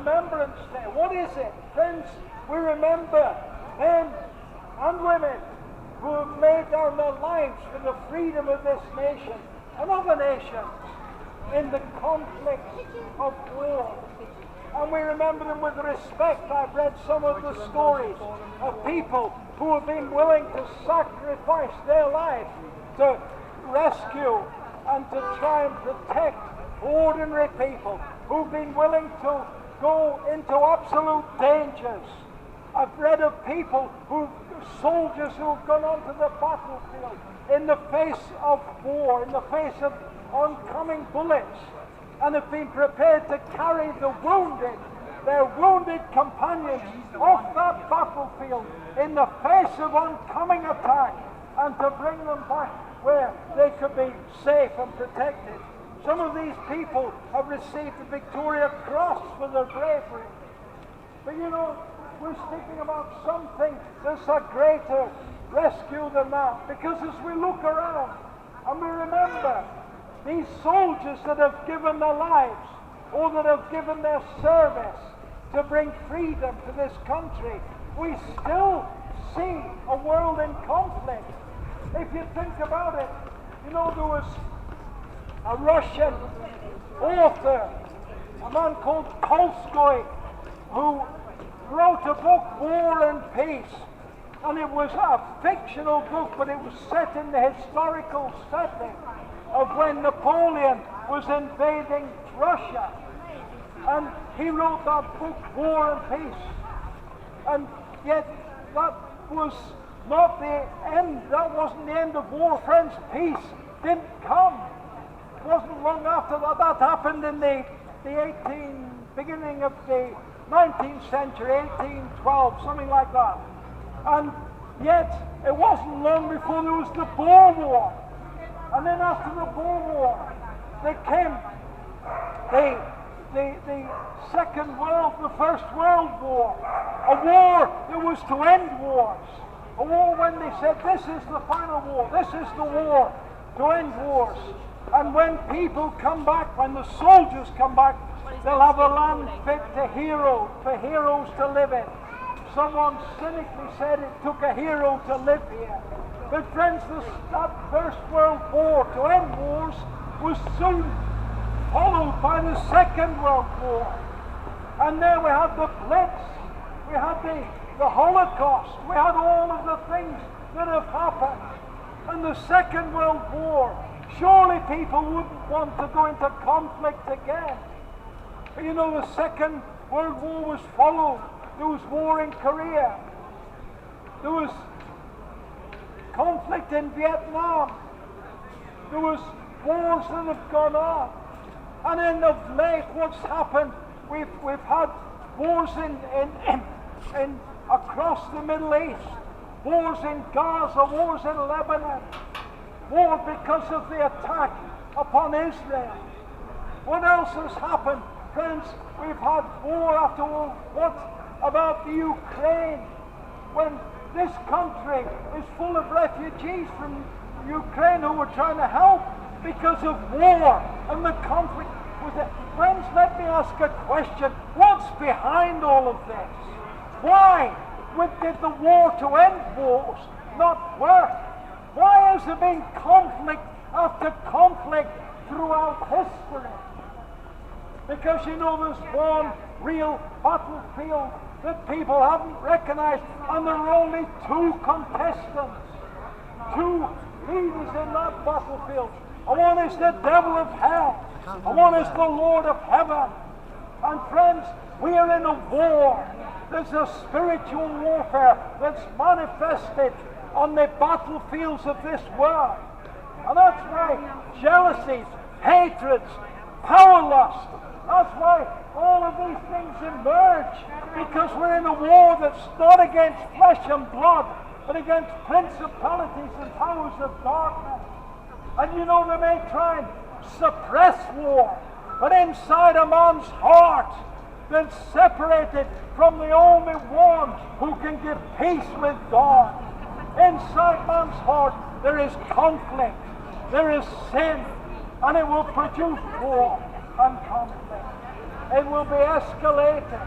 Remembrance Day. What is it? Friends, we remember men and women who have laid down their lives for the freedom of this nation and other nations in the conflicts of war. And we remember them with respect. I've read some of the stories of people who have been willing to sacrifice their life to rescue and to try and protect ordinary people, who've been willing to go into absolute dangers. I've read of people soldiers who've gone onto the battlefield in the face of war, in the face of oncoming bullets, and have been prepared to carry the wounded, their wounded companions, off that battlefield in the face of oncoming attack, and to bring them back where they could be safe and protected. Some of these people have received the Victoria Cross for their bravery. But you know, we're speaking about something that's a greater rescue than that. Because as we look around and we remember these soldiers that have given their lives or that have given their service to bring freedom to this country, we still see a world in conflict. If you think about it, you know, there was a Russian author, a man called Tolstoy, who wrote a book, War and Peace. And it was a fictional book, but it was set in the historical setting of when Napoleon was invading Russia. And he wrote that book, War and Peace. And yet that was not the end, that wasn't the end of war, friends. Peace didn't come. It wasn't long after that. That happened in the beginning of the 19th century, 1812, something like that. And yet it wasn't long before there was the Boer War. And then after the Boer War, there came the First World War. A war that was to end wars. A war when they said, this is the final war, this is the war to end wars. And when people come back, when the soldiers come back, they'll have a land fit to heroes, for heroes to live in. Someone cynically said it took a hero to live here. But friends, that First World War to end wars was soon followed by the Second World War. And there we had the Blitz, we had the Holocaust, we had all of the things that have happened. And the Second World War, surely people wouldn't want to go into conflict again. But you know, the Second World War was followed. There was war in Korea. There was conflict in Vietnam. There was wars that have gone on. And then of late, what's happened? We've had wars in across the Middle East, wars in Gaza, wars in Lebanon, war because of the attack upon Israel. What else has happened? Friends, we've had war after war. What about the Ukraine? When this country is full of refugees from Ukraine who were trying to help because of war and the conflict with it. Friends, let me ask a question. What's behind all of this? Why did the war to end wars not work? Why has there been conflict after conflict throughout history? Because you know there's one real battlefield that people haven't recognized, and there are only two contestants, two leaders in that battlefield. And one is the devil of hell, and one is the Lord of heaven. And friends, we are in a war. There's a spiritual warfare that's manifested on the battlefields of this world. And that's why jealousies, hatreds, power lust, that's why all of these things emerge, because we're in a war that's not against flesh and blood, but against principalities and powers of darkness. And you know, they may try and suppress war, but inside a man's heart that's separated from the only one who can give peace with God, inside man's heart there is conflict, there is sin, and it will produce war and conflict. it will be escalating.